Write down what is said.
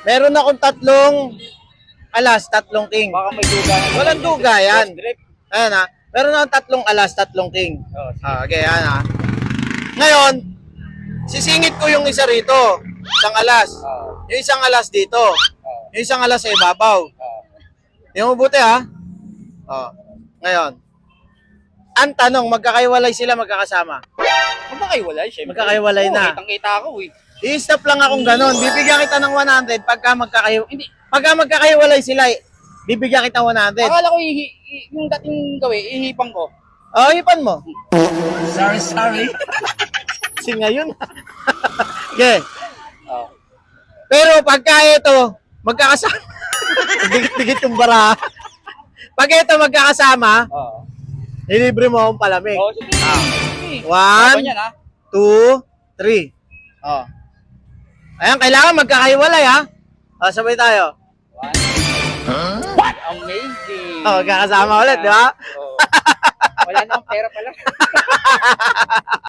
Meron akong tatlong alas, tatlong king. Baka may duga na. Walang duga yan. Drip. Ayan ha. Meron akong tatlong alas, tatlong king. Oh, sige. Okay, yan ha. Ngayon, sisingit ko yung isa rito. Isang alas. Yung isang alas dito. Yung isang alas sa ibabaw. Yung mabuti ha. Ngayon. Ang tanong, magkakaiwalay sila, magkakasama? Magkakaiwalay, syempre. Magkakaiwalay na. Kitang-kita ako eh. I-stop lang akong ganun. Bibigyan kita ng 100 pagka magkakaiwalay sila. Bibigyan kita ng 100. Akala ko yung dating gawin, ihipang ko. Oh, ipan mo. Sorry. Kasi ngayon. Okay. Oh. Pero pagka ito, magkakasama. Dikit-dikit yung bara. Pag ito magkakasama, Oh. ilibre mo akong palamig. Oh, sige. Sige. 1, Laban yan, ha? 2, 3. Oh. Ayan, kailangan magkakaiwalay ha. Sabay tayo. What? Amazing. Oh, magkakasama ulit, di ba? Oh. Wala na akong pera pala.